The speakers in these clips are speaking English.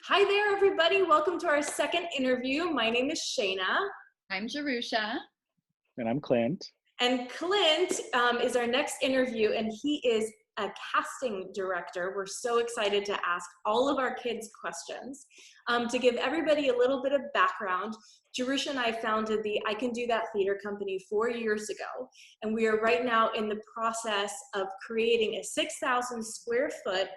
Hi there, everybody. Welcome to our second interview. My name is Shayna. I'm Jerusha. And I'm Clint. And Clint is our next interview, and he is a casting director. We're so excited to ask all of our kids questions. To give everybody a little bit of background, Jerusha and I founded the I Can Do That Theater Company 4 years ago, and we are right now in the process of creating a 6,000 square foot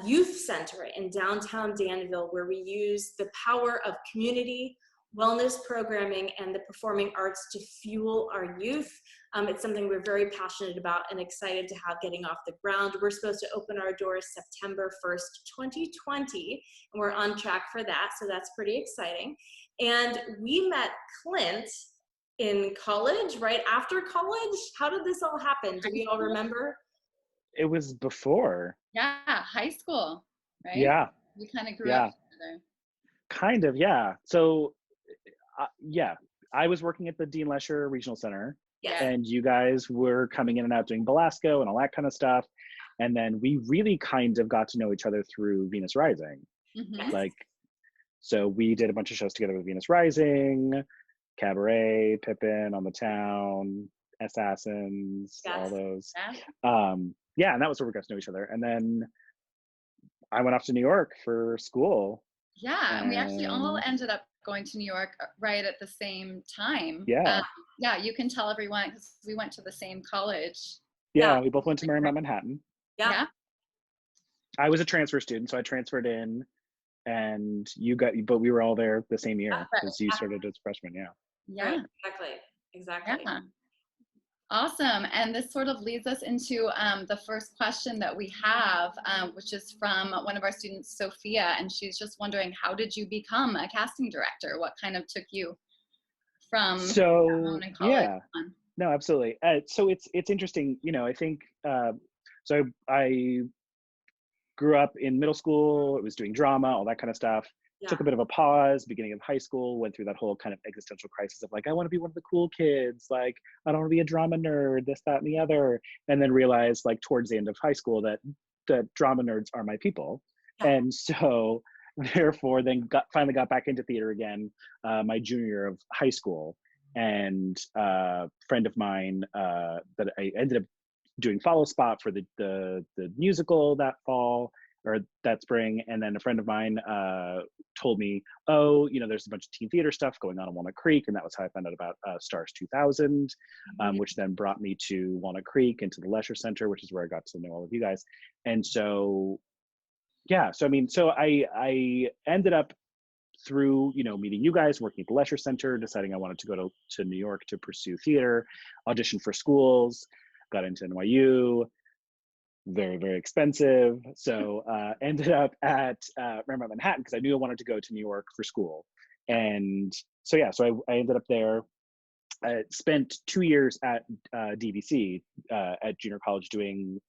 youth center in downtown Danville, where we use the power of community, wellness programming, and the performing arts to fuel our youth. It's something we're very passionate about and excited to have getting off the ground. We're supposed to open our doors September 1st, 2020, and we're on track for that, so that's pretty exciting. And we met Clint in college, right after college. How did this all happen? Do we all remember? It was before. Yeah, high school, right? Yeah. We kind of grew up together. Kind of, yeah. So, I was working at the Dean Lesher Regional Center. Yes. And you guys were coming in and out doing Belasco and all that kind of stuff. And then we really kind of got to know each other through Venus Rising. Mm-hmm. So we did a bunch of shows together with Venus Rising, Cabaret, Pippin, On the Town, Assassins, all those. Yeah. And that was where we got to know each other. And then I went off to New York for school. Yeah, and we actually all ended up going to New York right at the same time. Yeah. Yeah, you can tell everyone because we went to the same college. Yeah, we both went to Marymount Manhattan. Yeah. I was a transfer student, so I transferred in, and but we were all there the same year because you started as freshman. Yeah. Right, exactly. Yeah. Awesome. And this sort of leads us into the first question that we have, which is from one of our students, Sophia, and she's just wondering, how did you become a casting director? What kind of took you from college on? No, absolutely. So it's interesting, I think, so I grew up in middle school, I was doing drama, all that kind of stuff. Took a bit of a pause, beginning of high school, went through that whole kind of existential crisis of like, I want to be one of the cool kids. Like, I don't want to be a drama nerd, this, that, and the other. And then realized like towards the end of high school that drama nerds are my people. Yeah. And so therefore then finally got back into theater again, my junior year of high school. And a friend of mine that I ended up doing follow spot for the musical that fall, or that spring. And then a friend of mine told me, there's a bunch of teen theater stuff going on in Walnut Creek. And that was how I found out about Stars 2000, which then brought me to Walnut Creek and to the Lesher Center, which is where I got to know all of you guys. And so, I ended up through, meeting you guys, working at the Lesher Center, deciding I wanted to go to New York to pursue theater, auditioned for schools, got into NYU, very, very expensive. So ended up at Marymount Manhattan because I knew I wanted to go to New York for school. And so I ended up there. I spent 2 years at DVC at junior college doing,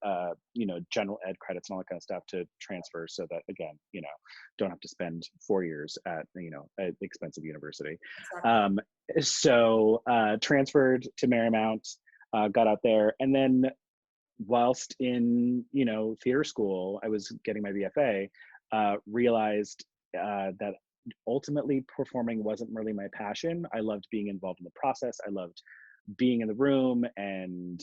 general ed credits and all that kind of stuff to transfer so that, again, don't have to spend 4 years at, an expensive university. Exactly. Transferred to Marymount, got out there, and then whilst in, theater school, I was getting my BFA, realized that ultimately performing wasn't really my passion. I loved being involved in the process. I loved being in the room and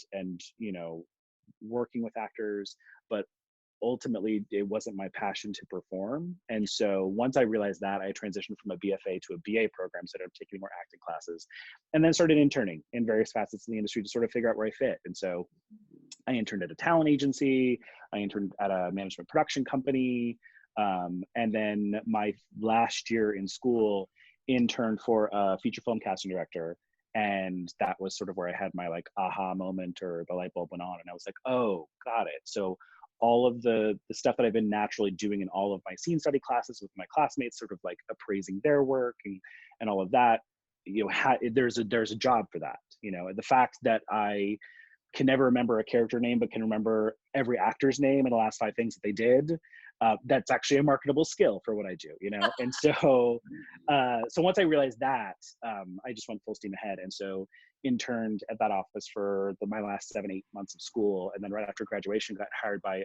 working with actors, but ultimately it wasn't my passion to perform. And so once I realized that, I transitioned from a BFA to a BA program, so I started taking more acting classes, and then started interning in various facets of the industry to sort of figure out where I fit. And so I interned at a talent agency, I interned at a management production company, and then my last year in school interned for a feature film casting director. And that was sort of where I had my like aha moment, or the light bulb went on, and I was like, oh, got it. So all of the stuff that I've been naturally doing in all of my scene study classes with my classmates, sort of like appraising their work and all of that, there's a job for that. The fact that I can never remember a character name, but can remember every actor's name and the last 5 things that they did, that's actually a marketable skill for what I do, And so once I realized that, I just went full steam ahead. And so interned at that office for my last 7-8 months of school, and then right after graduation got hired by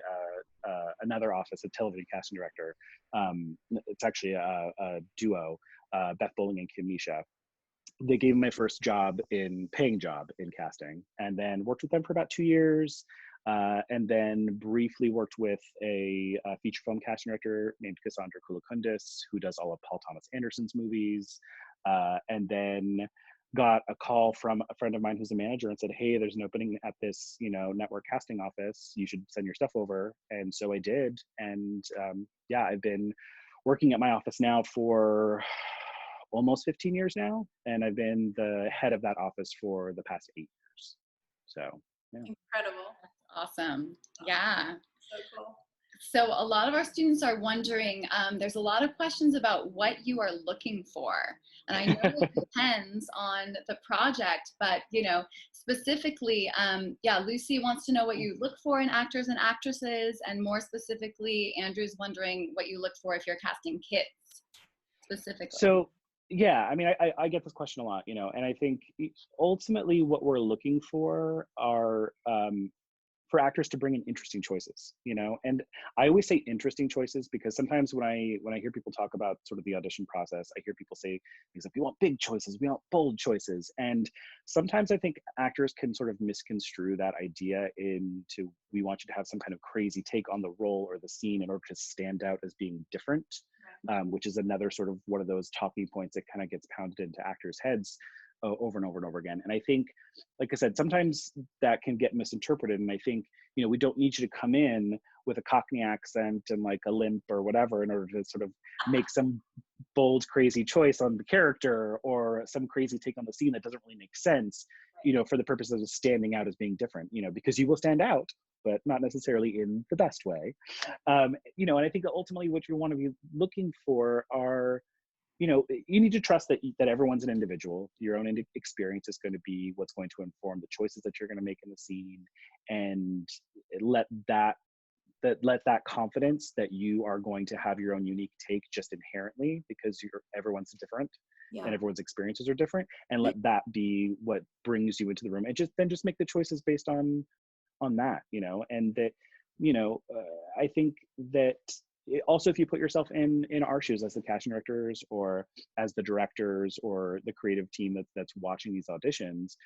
another office, a television casting director. It's actually a duo, Beth Bowling and Kim Misha. They gave me my first paying job in casting, and then worked with them for about 2 years. And then briefly worked with a feature film casting director named Cassandra Koulakundis, who does all of Paul Thomas Anderson's movies. And then got a call from a friend of mine who's a manager and said, hey, there's an opening at this, network casting office. You should send your stuff over. And so I did. And yeah, I've been working at my office now for almost 15 years now. And I've been the head of that office for the past 8 years. So, yeah. Incredible. Awesome. Yeah. So cool. So a lot of our students are wondering, there's a lot of questions about what you are looking for. And I know it depends on the project, but, specifically, yeah, Lucy wants to know what you look for in actors and actresses. And more specifically, Andrew's wondering what you look for if you're casting kids specifically. So, yeah, I mean, I get this question a lot, and I think ultimately what we're looking for are, for actors to bring in interesting choices, and I always say interesting choices because sometimes when I hear people talk about sort of the audition process, I hear people say things like, we want big choices, we want bold choices. And sometimes I think actors can sort of misconstrue that idea into, we want you to have some kind of crazy take on the role or the scene in order to stand out as being different, which is another sort of one of those talking points that kind of gets pounded into actors' heads over and over and over again. And I think, like I said, sometimes that can get misinterpreted. And I think, we don't need you to come in with a Cockney accent and like a limp or whatever in order to sort of make some bold, crazy choice on the character or some crazy take on the scene that doesn't really make sense, for the purposes of standing out as being different, because you will stand out, but not necessarily in the best way. And I think that ultimately what you want to be looking for are, you need to trust that everyone's an individual. Your own experience is going to be what's going to inform the choices that you're going to make in the scene, and let that confidence that you are going to have your own unique take just inherently because everyone's different and everyone's experiences are different, and let that be what brings you into the room, and just make the choices based on that, and that, I think that also, if you put yourself in our shoes as the casting directors or as the directors or the creative team that's watching these auditions,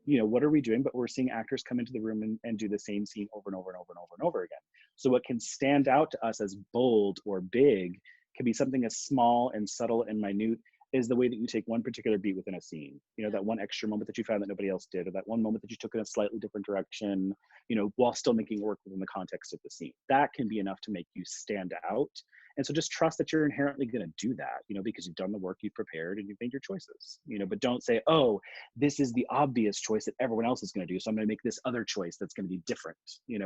what are we doing? But we're seeing actors come into the room and do the same scene over and over and over and over and over again. So what can stand out to us as bold or big can be something as small and subtle and minute is the way that you take one particular beat within a scene, that one extra moment that you found that nobody else did, or that one moment that you took in a slightly different direction, while still making it work within the context of the scene. That can be enough to make you stand out. And so just trust that you're inherently going to do that, because you've done the work, you've prepared, and you've made your choices, but don't say, oh, this is the obvious choice that everyone else is going to do, so I'm going to make this other choice that's going to be different,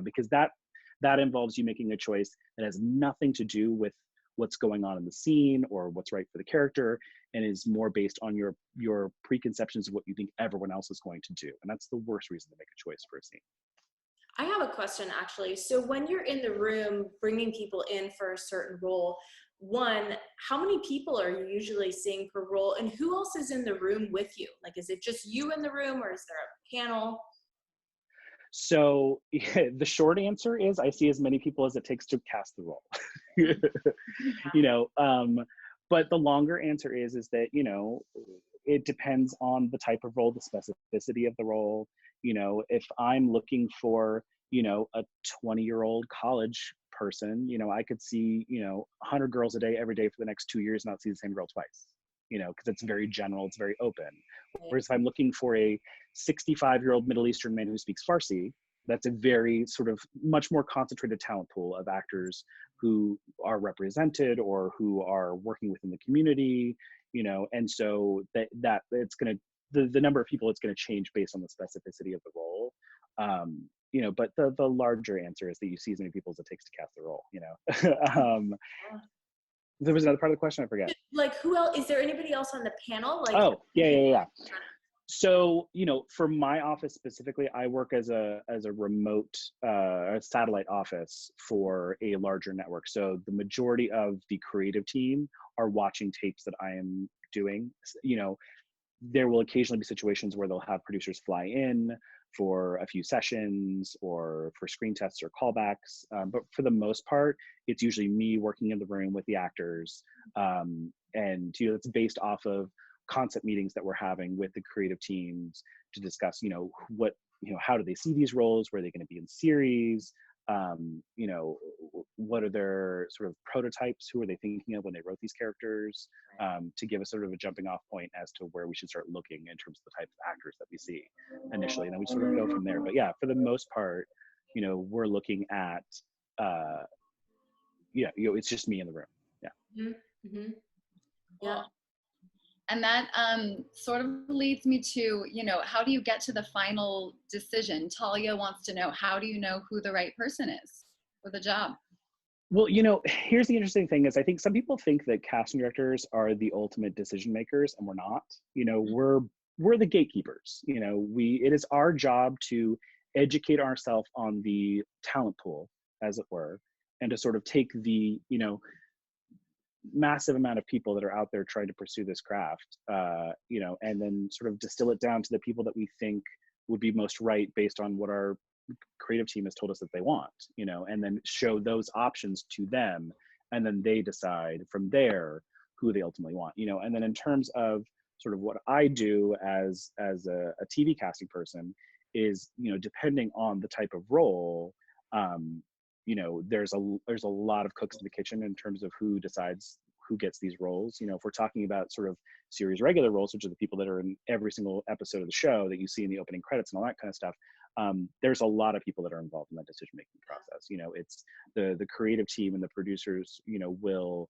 because that involves you making a choice that has nothing to do with what's going on in the scene or what's right for the character, and is more based on your preconceptions of what you think everyone else is going to do. And that's the worst reason to make a choice for a scene. I have a question, actually. So when you're in the room bringing people in for a certain role, one, how many people are you usually seeing per role, and who else is in the room with you? Like, is it just you in the room, or is there a panel? So the short answer is I see as many people as it takes to cast the role. But the longer answer is that, it depends on the type of role, the specificity of the role. If I'm looking for, a 20-year-old college person, I could see, 100 girls a day, every day for the next 2 years, not see the same girl twice, because it's very general, it's very open. Whereas if I'm looking for a 65-year-old Middle Eastern man who speaks Farsi, that's a very sort of much more concentrated talent pool of actors who are represented or who are working within the community, and so that it's going to, the number of people, it's going to change based on the specificity of the role. But the larger answer is that you see as many people as it takes to cast the role, There was another part of the question, I forget. Like, who else? Is there anybody else on the panel? Like, oh, yeah. So, for my office specifically, I work as a remote satellite office for a larger network. So the majority of the creative team are watching tapes that I am doing. there will occasionally be situations where they'll have producers fly in for a few sessions or for screen tests or callbacks. But for the most part, it's usually me working in the room with the actors. And it's based off of concept meetings that we're having with the creative teams to discuss, how do they see these roles? Where are they going to be in series? What are their sort of prototypes? Who are they thinking of when they wrote these characters? To give us sort of a jumping off point as to where we should start looking in terms of the types of actors that we see initially. And then we sort of go from there. But yeah, for the most part, we're looking at, it's just me in the room. Yeah. Mm-hmm. Yeah. And that sort of leads me to, how do you get to the final decision? Talia wants to know, how do you know who the right person is for the job? Well, here's the interesting thing is I think some people think that casting directors are the ultimate decision makers, and we're not. We're the gatekeepers. It is our job to educate ourselves on the talent pool, as it were, and to sort of take the, massive amount of people that are out there trying to pursue this craft, and then sort of distill it down to the people that we think would be most right based on what our creative team has told us that they want, and then show those options to them, and then they decide from there who they ultimately want, and then in terms of sort of what I do as a TV casting person is, depending on the type of role, there's a lot of cooks in the kitchen in terms of who decides who gets these roles. If we're talking about sort of series regular roles, which are the people that are in every single episode of the show that you see in the opening credits and all that kind of stuff, there's a lot of people that are involved in that decision-making process. It's the creative team and the producers, will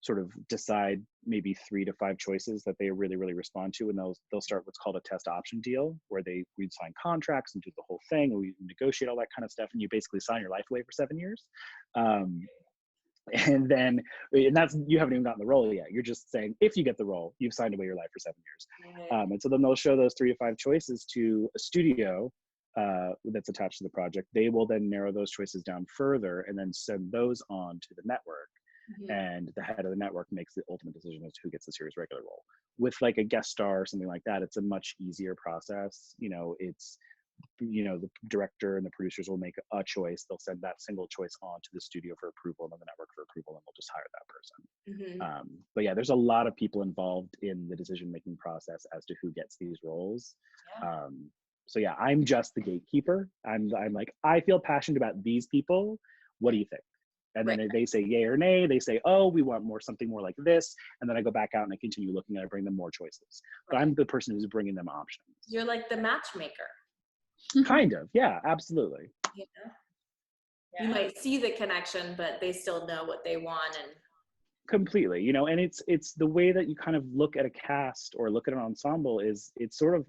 sort of decide maybe 3 to 5 choices that they really, really respond to. And they'll start what's called a test option deal, where we'd sign contracts and do the whole thing. And we negotiate all that kind of stuff. And you basically sign your life away for 7 years. And that's, you haven't even gotten the role yet. You're just saying, if you get the role, you've signed away your life for 7 years. And so then they'll show those 3 to 5 choices to a studio that's attached to the project. They will then narrow those choices down further and then send those on to the network. Mm-hmm. And the head of the network makes the ultimate decision as to who gets the series regular role. With like a guest star or something like that, it's a much easier process. It's, the director and the producers will make a choice. They'll send that single choice on to the studio for approval and then the network for approval, and they'll just hire that person. Mm-hmm. But yeah, there's a lot of people involved in the decision-making process as to who gets these roles. Yeah. So yeah, I'm just the gatekeeper. I'm like, I feel passionate about these people. What do you think? And then they say yay or nay. They say, oh, we want something more like this. And then I go back out and I continue looking and I bring them more choices. But I'm the person who's bringing them options. You're like the matchmaker. Kind of, yeah, absolutely. Yeah. You might see the connection, but they still know what they want. And completely, and it's the way that you kind of look at a cast or look at an ensemble is, it's sort of,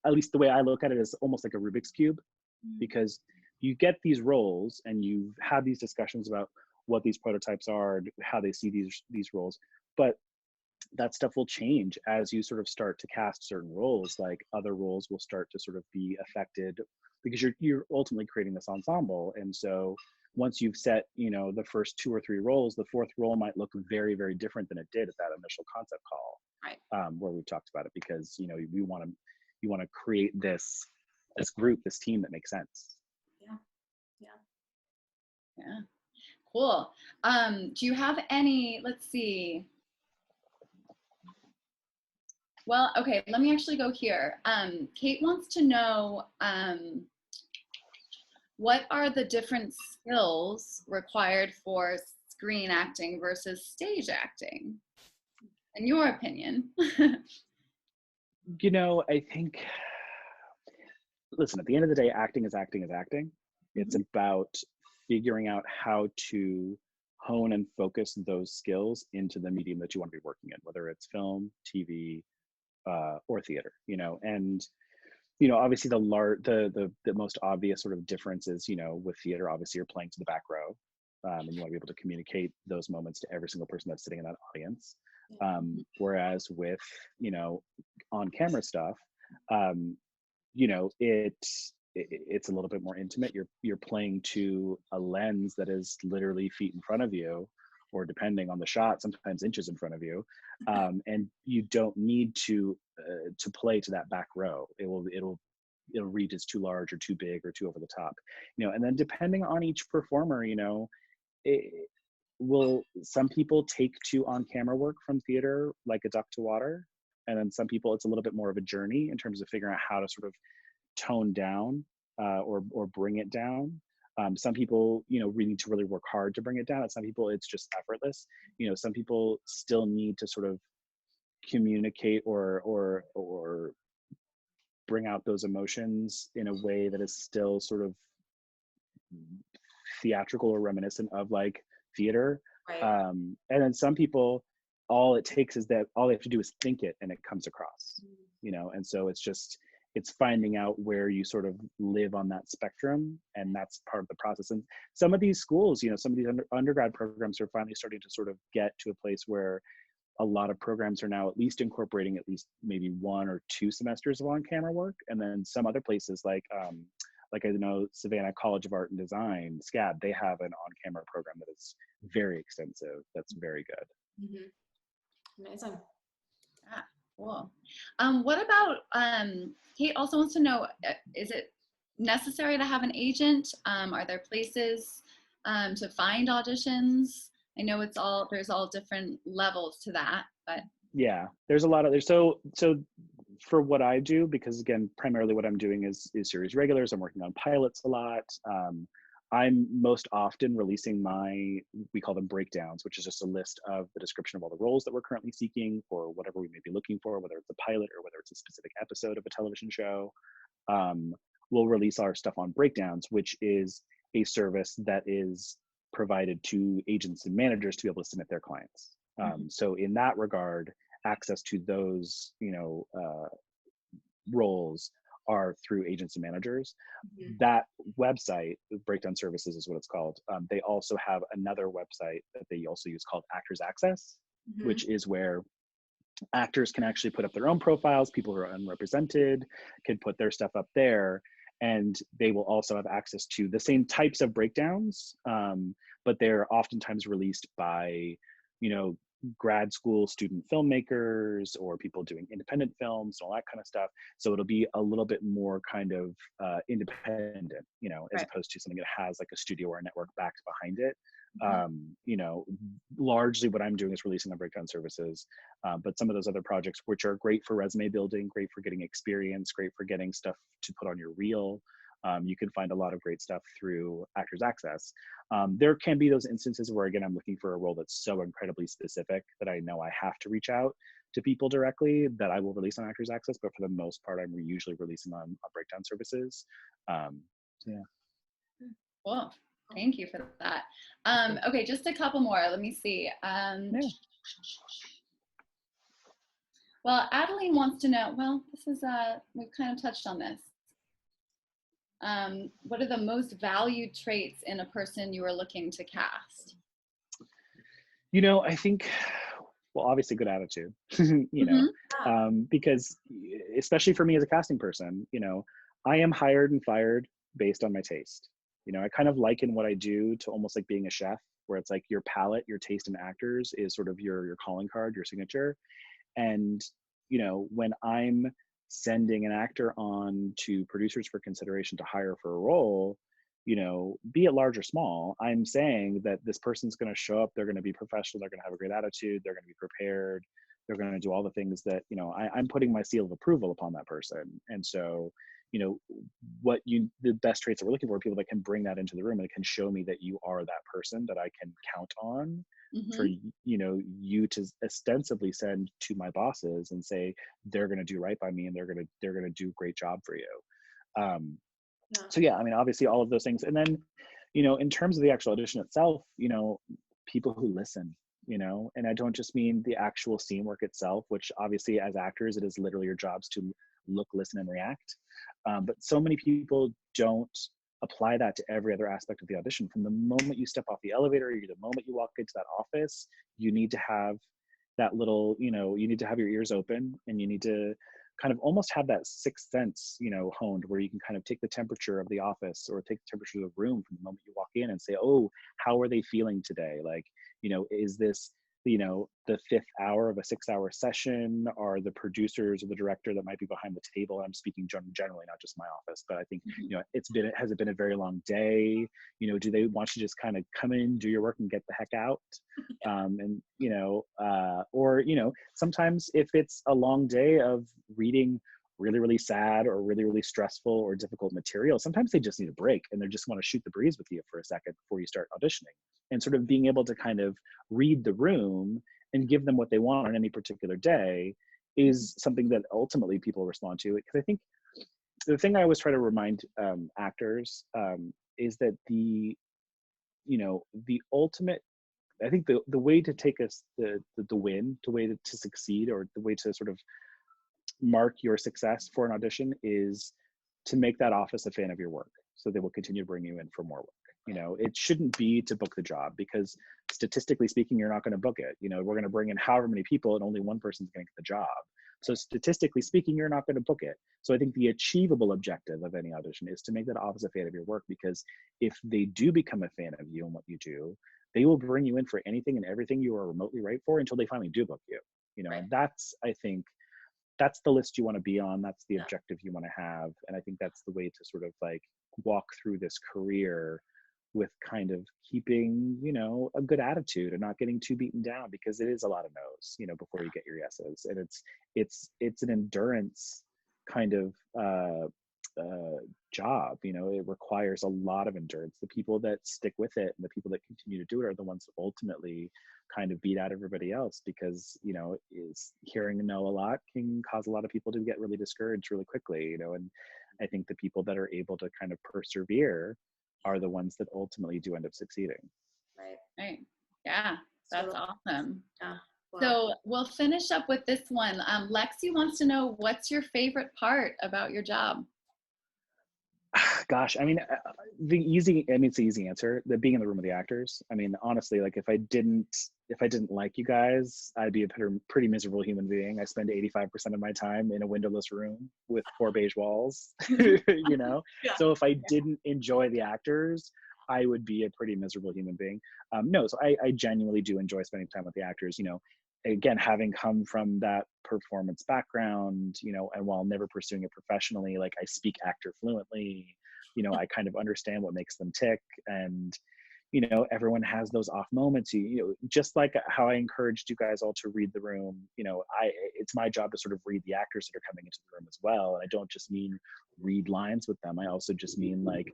at least the way I look at it, is almost like a Rubiks Cube. Mm-hmm. Because you get these roles and you have these discussions about what these prototypes are, how they see these roles, but that stuff will change as you sort of start to cast certain roles. Like other roles will start to sort of be affected because you're ultimately creating this ensemble. And so once you've set, the first 2 or 3 roles, the 4th role might look very, very different than it did at that initial concept call, right? Where we've you about it, because you want to create this group, this team that makes sense. Yeah. Cool. Do you have any, let's see. Well, okay, let me actually go here. Kate wants to know, what are the different skills required for screen acting versus stage acting, in your opinion? I think, listen, at the end of the day, acting is acting is acting. Mm-hmm. It's about figuring out how to hone and focus those skills into the medium that you want to be working in, whether it's film, TV, or theater, and obviously the most obvious sort of difference is, with theater, obviously you're playing to the back row, and you want to be able to communicate those moments to every single person that's sitting in that audience. Whereas with, on camera stuff, it's a little bit more intimate. You're playing to a lens that is literally feet in front of you, or depending on the shot, sometimes inches in front of you. And you don't need to play to that back row. It'll read as too large or too big or too over the top, and then depending on each performer, some people take to on-camera work from theater like a duck to water, and then some people it's a little bit more of a journey in terms of figuring out how to sort of tone down or bring it down. Some people really need to really work hard to bring it down, and some people it's just effortless. Some people still need to sort of communicate or bring out those emotions in a way that is still sort of theatrical or reminiscent of like theater. Right. And then some people, all it takes is that all they have to do is think it and it comes across, and so it's finding out where you sort of live on that spectrum, and that's part of the process. And some of these schools, some of these undergrad programs are finally starting to sort of get to a place where a lot of programs are now at least incorporating at least maybe 1 or 2 semesters of on-camera work. And then some other places like I know Savannah College of Art and Design, SCAD, they have an on-camera program that is very extensive. That's very good. Mm-hmm. Amazing. Ah, cool. What about, Kate also wants to know, is it necessary to have an agent? Are there places to find auditions? I know there's all different levels to that, but. Yeah, there's so for what I do, because again, primarily what I'm doing is series regulars. I'm working on pilots a lot. I'm most often releasing we call them breakdowns, which is just a list of the description of all the roles that we're currently seeking for whatever we may be looking for, whether it's a pilot or whether it's a specific episode of a television show. We'll release our stuff on breakdowns, which is a service that is provided to agents and managers to be able to submit their clients. So in that regard, access to those, roles are through agents and managers. That website, Breakdown Services is what it's called. They also have another website that they also use called Actors Access, which is where actors can actually put up their own profiles. People who are unrepresented can put their stuff up there, and they will also have access to the same types of breakdowns, but they're oftentimes released by, grad school student filmmakers or people doing independent films and all that kind of stuff. So it'll be a little bit more kind of independent, as opposed to something that has like a studio or a network backed behind it. Largely what I'm doing is releasing on Breakdown Services, but some of those other projects, which are great for resume building, great for getting experience, great for getting stuff to put on your reel. You can find a lot of great stuff through Actors Access. There can be those instances where, again, I'm looking for a role that's so incredibly specific that I know I have to reach out to people directly that I will release on Actors Access, but for the most part, I'm usually releasing on Breakdown Services. Yeah. Cool. Thank you for that. Okay, just a couple more. Let me see. Well, Adeline wants to know, this is, we've kind of touched on this. What are the most valued traits in a person you are looking to cast? I think, obviously good attitude, because especially for me as a casting person, I am hired and fired based on my taste. I kind of liken what I do to almost like being a chef, where it's like your palate, your taste in actors is sort of your calling card, your signature. And, when I'm sending an actor on to producers for consideration to hire for a role, be it large or small, I'm saying that this person's going to show up, they're going to be professional, they're going to have a great attitude, they're going to be prepared, they're going to do all the things that, I'm putting my seal of approval upon that person. And so, the best traits that we're looking for are people that can bring that into the room and can show me that you are that person that I can count on for, you to ostensibly send to my bosses and say, they're going to do right by me and they're going to do a great job for you. So yeah, obviously all of those things. And then, in terms of the actual audition itself, people who listen, and I don't just mean the actual scene work itself, which obviously as actors, it is literally your jobs to look, listen, and react. But so many people don't apply that to every other aspect of the audition. From the moment you step off the elevator, or the moment you walk into that office, you need to have that little, you need to have your ears open, and you need to kind of almost have that sixth sense, honed, where you can kind of take the temperature of the office or take the temperature of the room from the moment you walk in and say, oh, how are they feeling today? Like, is this, the fifth hour of a 6-hour session? Are the producers or the director that might be behind the table? I'm speaking generally, not just my office, but I think, has it been a very long day? Do they want you to just kind of come in, do your work and get the heck out? Or, sometimes if it's a long day of reading really, really sad or really, really stressful or difficult material, sometimes they just need a break and they just want to shoot the breeze with you for a second before you start auditioning. And sort of being able to kind of read the room and give them what they want on any particular day is something that ultimately people respond to. Because I think the thing I always try to remind actors is that the ultimate, I think the way to take us the win, the way to succeed, or the way to sort of mark your success for an audition is to make that office a fan of your work, so they will continue to bring you in for more work. It shouldn't be to book the job, because statistically speaking, you're not going to book it. We're going to bring in however many people and only one person's going to get the job. So statistically speaking, you're not going to book it. So I think the achievable objective of any audition is to make that office a fan of your work, because if they do become a fan of you and what you do, they will bring you in for anything and everything you are remotely right for until they finally do book you. And that's, I think, that's the list you want to be on. That's the objective you want to have. And I think that's the way to sort of like walk through this career with kind of keeping, a good attitude and not getting too beaten down, because it is a lot of no's, before you get your yeses. And it's an endurance kind of job. It requires a lot of endurance. The people that stick with it and the people that continue to do it are the ones that ultimately kind of beat out everybody else, because is hearing no a lot can cause a lot of people to get really discouraged really quickly. And I think the people that are able to kind of persevere are the ones that ultimately do end up succeeding. Right. Yeah, that's awesome. Yeah. Wow. So we'll finish up with this one. Lexi wants to know, what's your favorite part about your job? Gosh, I mean, it's the easy answer, that being in the room with the actors. I mean, honestly, like if I didn't like you guys, I'd be a pretty miserable human being. I spend 85% of my time in a windowless room with 4 beige walls, Yeah. So if I didn't enjoy the actors, I would be a pretty miserable human being. So I genuinely do enjoy spending time with the actors, again, having come from that performance background, and while never pursuing it professionally, like I speak actor fluently, I kind of understand what makes them tick. And, everyone has those off moments, just like how I encouraged you guys all to read the room, it's my job to sort of read the actors that are coming into the room as well. And I don't just mean read lines with them. I also just mean like,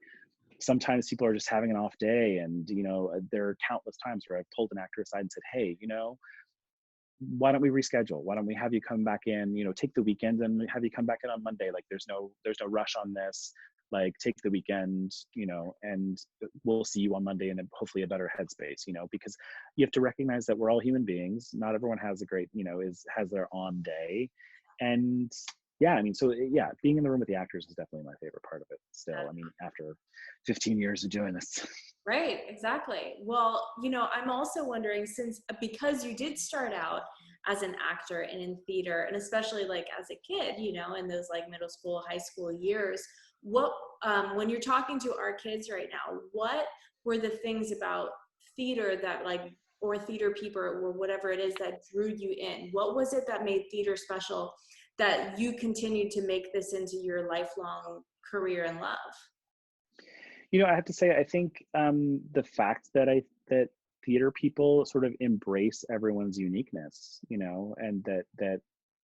sometimes people are just having an off day, and, there are countless times where I've pulled an actor aside and said, hey, why don't we reschedule? Why don't we have you come back in, take the weekend and have you come back in on Monday? Like there's no rush on this. Like take the weekend, and we'll see you on Monday in hopefully a better headspace, because you have to recognize that we're all human beings. Not everyone has a great, has their on day. And being in the room with the actors is definitely my favorite part of it still. I mean, after 15 years of doing this. Right, exactly. Well, I'm also wondering, because you did start out as an actor and in theater, and especially like as a kid, in those like middle school, high school years, what, when you're talking to our kids right now, what were the things about theater that or theater people or whatever it is that drew you in? What was it that made theater special that you continued to make this into your lifelong career and love? I have to say, I think the fact that theater people sort of embrace everyone's uniqueness, and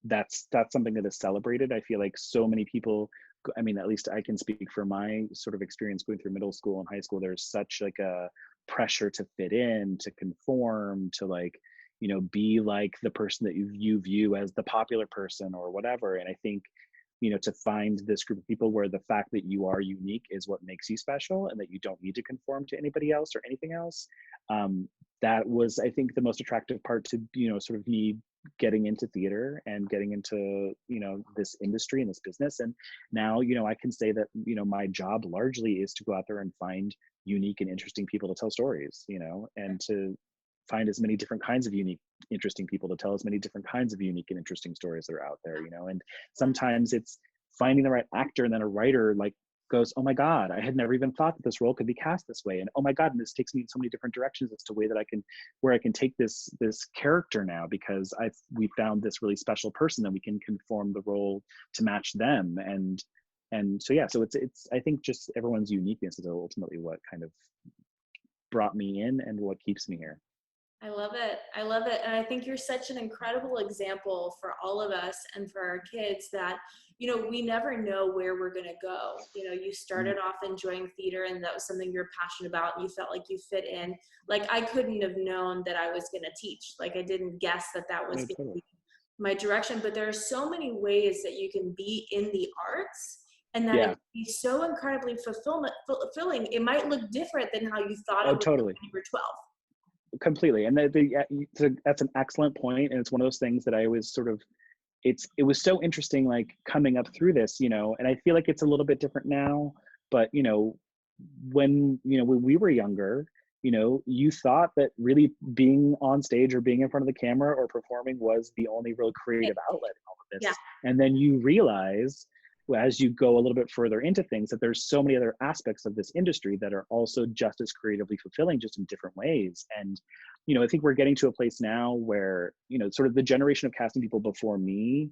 that's something that is celebrated. I feel like so many people, I mean, at least I can speak for my sort of experience going through middle school and high school, there's such like a pressure to fit in, to conform, to like, be like the person that you view as the popular person or whatever. And I think, to find this group of people where the fact that you are unique is what makes you special, and that you don't need to conform to anybody else or anything else. That was, I think, the most attractive part to, sort of me getting into theater and getting into, this industry and this business. And now, I can say that, my job largely is to go out there and find unique and interesting people to tell stories, and to find as many different kinds of unique, interesting people to tell as many different kinds of unique and interesting stories that are out there, you know. And sometimes it's finding the right actor, and then a writer like goes, oh my God, I had never even thought that this role could be cast this way. And oh my God, and this takes me in so many different directions as to where I can take this character now, because we found this really special person that we can conform the role to match them. And so, yeah, so it's I think just everyone's uniqueness is ultimately what kind of brought me in and what keeps me here. I love it. I love it. And I think you're such an incredible example for all of us and for our kids that, you know, we never know where we're going to go. You know, you started off enjoying theater and that was something you're passionate about and you felt like you fit in. Like, I couldn't have known that I was going to teach. Like, I didn't guess that was going to be my direction. But there are so many ways that you can be in the arts, and that it can be so incredibly fulfilling. It might look different than how you thought it would totally. when you were 12. Completely. And that's an excellent point. And it's one of those things that I always sort of, it was so interesting, like coming up through this, you know, and I feel like it's a little bit different now, but you know, when we were younger, you know, you thought that really being on stage or being in front of the camera or performing was the only real creative outlet in all of this. Yeah. And then you realize, as you go a little bit further into things, that there's so many other aspects of this industry that are also just as creatively fulfilling, just in different ways. And, you know, I think we're getting to a place now where, you know, sort of the generation of casting people before me,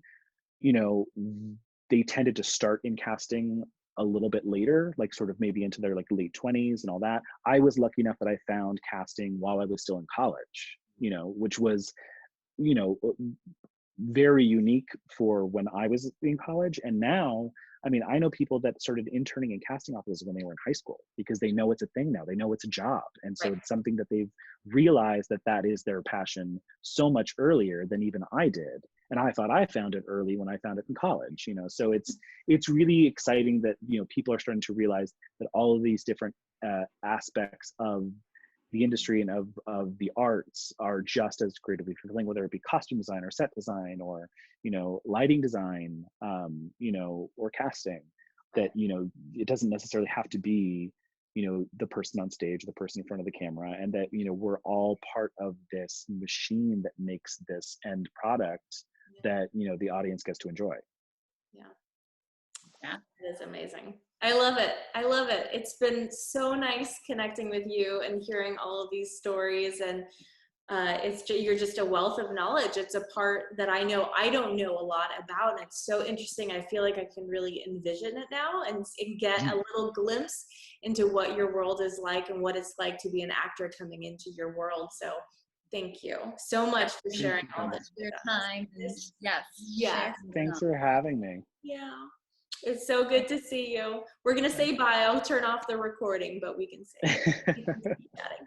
you know, they tended to start in casting a little bit later, like sort of maybe into their like late 20s and all that. I was lucky enough that I found casting while I was still in college, you know, which was, you know, very unique for when I was in college. And now, I mean, I know people that started interning in casting offices when they were in high school, because they know it's a thing now. They know it's a job. And so it's something that they've realized that is their passion so much earlier than even I did. And I thought I found it early when I found it in college, you know. So it's really exciting that, you know, people are starting to realize that all of these different aspects of the industry and of the arts are just as creatively fulfilling, whether it be costume design or set design or, you know, lighting design, you know, or casting. That, you know, it doesn't necessarily have to be, you know, the person on stage, the person in front of the camera, and that, you know, we're all part of this machine that makes this end product that, you know, the audience gets to enjoy. Yeah, it is amazing. I love it. I love it. It's been so nice connecting with you and hearing all of these stories. And you're just a wealth of knowledge. It's a part that I know I don't know a lot about. And it's so interesting. I feel like I can really envision it now and get a little glimpse into what your world is like and what it's like to be an actor coming into your world. So thank you so much for sharing all this. Your time. Yes. Thanks for having me. Yeah. It's so good to see you. We're going to say bye. I'll turn off the recording, but we can say chatting.